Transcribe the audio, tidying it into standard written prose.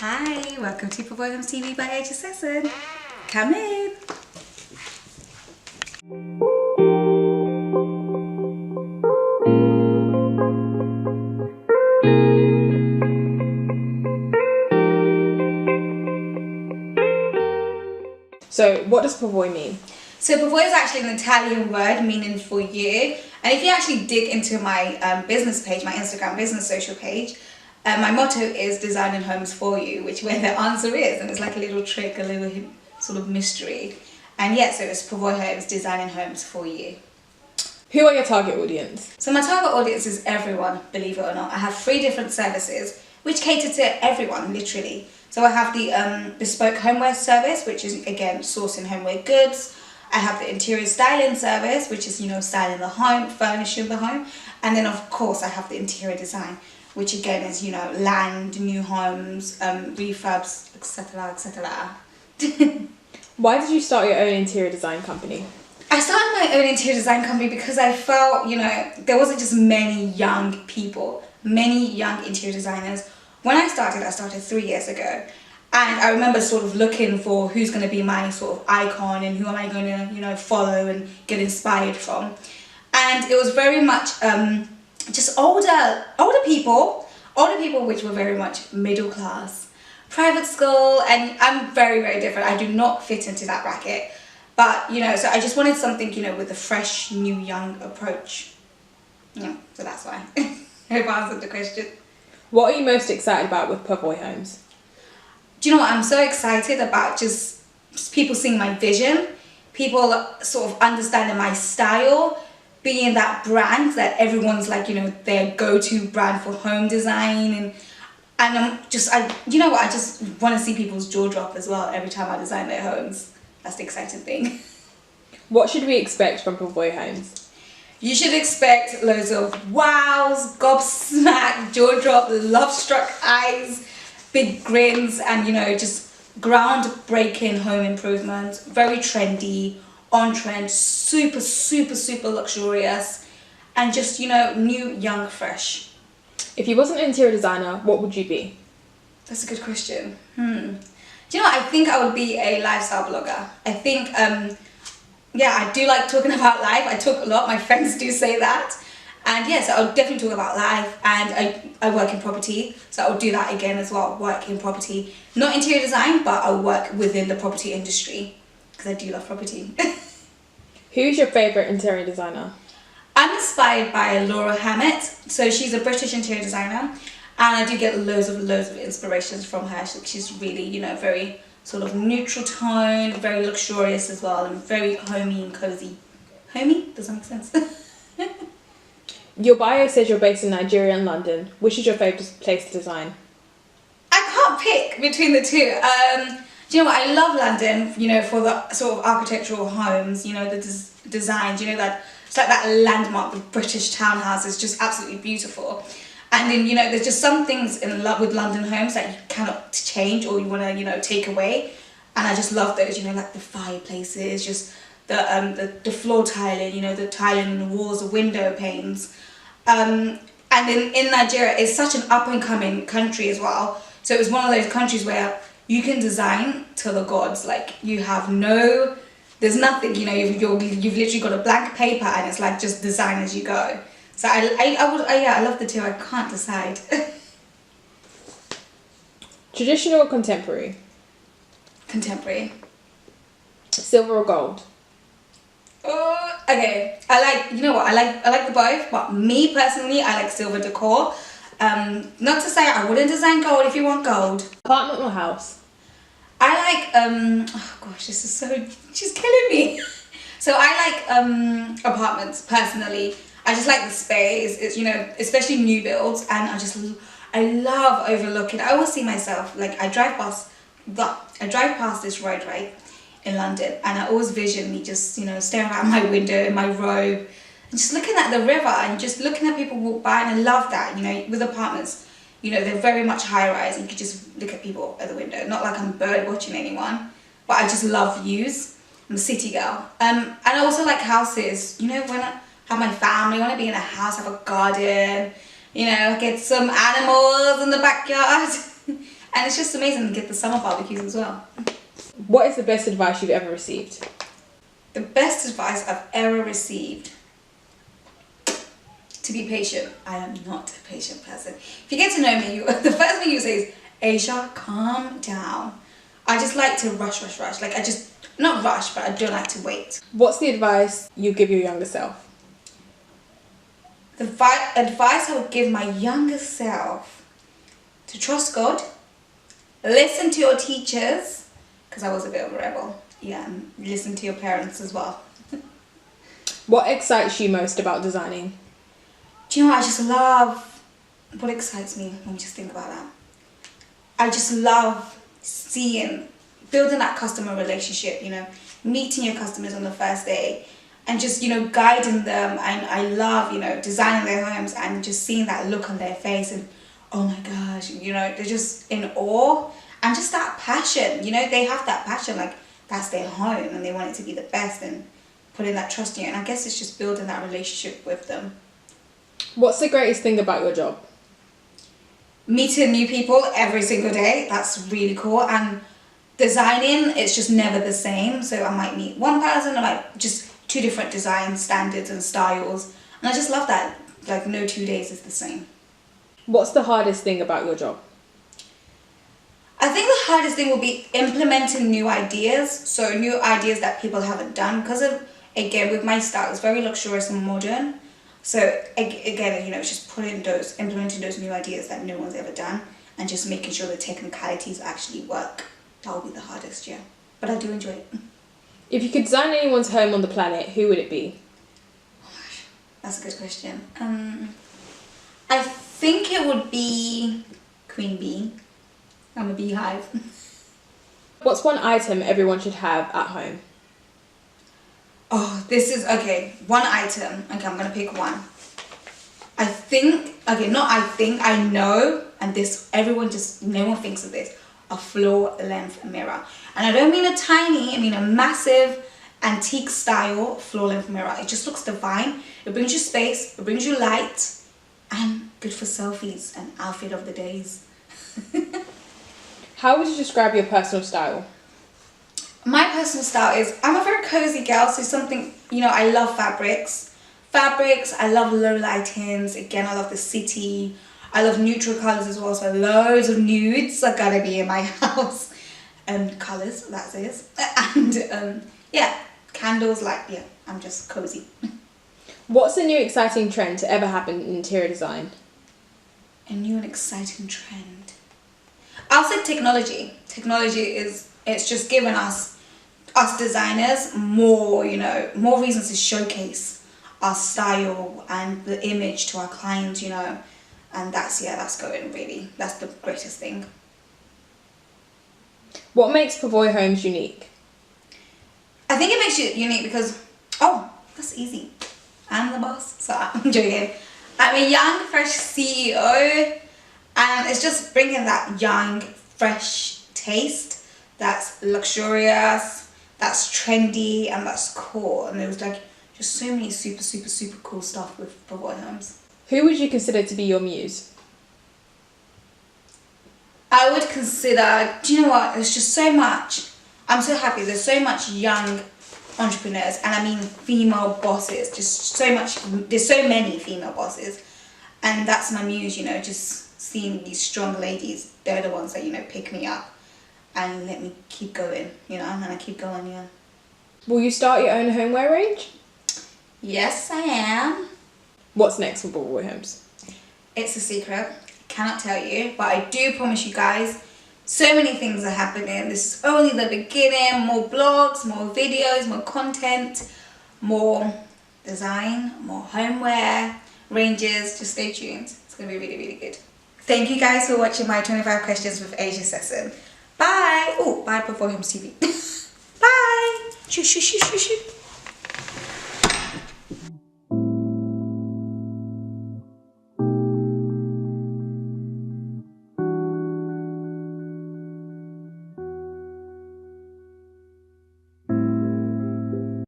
Hi, welcome to Pervoi Homes TV by Aysia Sesan. Come in. So what does Pervoi mean? So Pervoi is actually an Italian word meaning for you. And if you actually dig into my business page, my Instagram business social page, my motto is designing homes for you, which where the answer is, and it's like a little trick, a little sort of mystery. And yeah, so it's Pervoi Homes, designing homes for you. Who are your target audience? So my target audience is everyone, believe it or not. I have 3 different services which cater to everyone, literally. So I have the bespoke homeware service, which is again sourcing homeware goods. I have the interior styling service, which is, styling the home, furnishing the home. And then of course I have the interior design, which again is, land, new homes, refurbs, etc, etc. Why did you start your own interior design company? I started my own interior design company because I felt, there wasn't just many young people, many young interior designers. When I started 3 years ago. And I remember sort of looking for who's going to be my sort of icon and who am I going to, follow and get inspired from. And it was very much just older people which were very much middle class, private school, and I'm very, very different. I do not fit into that bracket. But, so I just wanted something, with a fresh, new, young approach. Yeah, so that's why. I hope I answered the question. What are you most excited about with Pervoi Homes? Do you know what? I'm so excited about just people seeing my vision, people sort of understanding my style, being that brand that everyone's like, their go-to brand for home design. And I'm just, I just want to see people's jaw drop as well every time I design their homes. That's the exciting thing. What should we expect from Pervoi Homes? You should expect loads of wows, gobsmack, jaw drop, love-struck eyes, big grins, and just groundbreaking home improvement. Very trendy, on trend, super, super, super luxurious, and just, new, young, fresh. If you wasn't an interior designer, what would you be? That's a good question. Do you know what? I think I would be a lifestyle blogger. I think, yeah, I do like talking about life. I talk a lot. My friends do say that. And yes, I would definitely talk about life, and I work in property, so I would do that again as well, work in property. Not interior design, but I work within the property industry, because I do love property. Who's your favourite interior designer? I'm inspired by Laura Hammett, so she's a British interior designer, and I do get loads of inspirations from her. She's really, very sort of neutral tone, very luxurious as well, and very homey and cozy. Homey? Does that make sense? Your bio says you're based in Nigeria and London. Which is your favourite place to design? I can't pick between the two. Do you know what? I love London, for the sort of architectural homes, the designs, that it's like that landmark with British townhouses, just absolutely beautiful. And then, there's just some things in love with London homes that you cannot change or you want to, take away. And I just love those, like the fireplaces, just the floor tiling, the tiling in the walls, the window panes. And then in Nigeria, it's such an up-and-coming country as well. So it's one of those countries where you can design to the gods. Like, you have there's nothing, you've literally got a blank paper and it's like just design as you go. So I love the two. I can't decide. Traditional or contemporary? Contemporary. Silver or gold? Okay, I like the both, but me personally, I like silver decor. Not to say I wouldn't design gold if you want gold. Apartment or house? I like, oh gosh, she's killing me. So I like apartments personally. I just like the space, it's, especially new builds, and I love overlooking. I always see myself, like I drive past this road, right, in London, and I always vision me just, staring out my window in my robe and just looking at the river and just looking at people walk by, and I love that, with apartments, they're very much high-rise, and you can just look at people at the window. Not like I'm bird watching anyone, but I just love views. I'm a city girl. And I also like houses, when I have my family, I want to be in a house, have a garden, get some animals in the backyard. And it's just amazing to get the summer barbecues as well. What is the best advice you've ever received? The best advice I've ever received: to be patient. I am not a patient person. If you get to know me, the first thing you say is, Aysia, calm down. I just like to rush. Like I just, not rush, but I don't like to wait. What's the advice you give your younger self? The advice I would give my younger self: to trust God, listen to your teachers, because I was a bit of a rebel. Yeah, and listen to your parents as well. What excites you most about designing? Do you know what I just love? What excites me? Let me just think about that. I just love building that customer relationship, you know, meeting your customers on the first day and just, you know, guiding them. And I love, you know, designing their homes and just seeing that look on their face and, oh my gosh, you know, they're just in awe. And just that passion, you know, they have that passion, like that's their home and they want it to be the best and putting that trust in you. And I guess it's just building that relationship with them. What's the greatest thing about your job? Meeting new people every single day, that's really cool. And designing, it's just never the same. So I might meet one person, I might just 2 different design standards and styles. And I just love that, like no 2 days is the same. What's the hardest thing about your job? I think the hardest thing will be implementing new ideas. So new ideas that people haven't done, because of, again, with my style, it's very luxurious and modern. So again, you know, it's just implementing those new ideas that no one's ever done and just making sure the technicalities actually work. That will be the hardest, yeah. But I do enjoy it. If you could design anyone's home on the planet, who would it be? That's a good question. I think it would be Queen Bee. I'm a beehive. What's one item everyone should have at home? Oh, this is, okay, one item. Okay, I'm going to pick one. I know, and this, no one thinks of this, a floor length mirror. And I don't mean a tiny, I mean a massive antique style floor length mirror. It just looks divine. It brings you space, it brings you light, and good for selfies and outfit of the days. How would you describe your personal style? My personal style is, I'm a very cozy girl, so something, you know, I love fabrics. I love low lightings. Again, I love the city. I love neutral colours as well, so loads of nudes are gotta be in my house. Colours, that is. And yeah, candles, like, yeah, I'm just cozy. What's a new exciting trend to ever happen in interior design? A new and exciting trend. I'll say technology. Technology it's just given us designers more, you know, more reasons to showcase our style and the image to our clients, you know, and that's going really, that's the greatest thing. What makes Pervoi Homes unique? I think it makes you unique because, oh, that's easy. I'm the boss, so I'm joking. I'm a young, fresh CEO, and it's just bringing that young, fresh taste that's luxurious, that's trendy, and that's cool. And there was like just so many super cool stuff with Pervoi Homes. Who would you consider to be your muse? I would consider, do you know what, there's just so much. I'm so happy, there's so much young entrepreneurs, and I mean female bosses, just so much, there's so many female bosses, and that's my muse, you know, just seeing these strong ladies. They're the ones that, you know, pick me up and let me keep going, you know, and I keep going, yeah. Will you start your own homeware range? Yes, I am. What's next for Pervoi Homes? It's a secret, cannot tell you, but I do promise you guys, so many things are happening. This is only the beginning. More blogs, more videos, more content, more design, more homeware ranges. Just stay tuned. It's going to be really good. Thank you guys for watching my 25 questions with Aysia Sesan. Bye. Oh, bye Pervoi Homes TV. Bye. Shoo.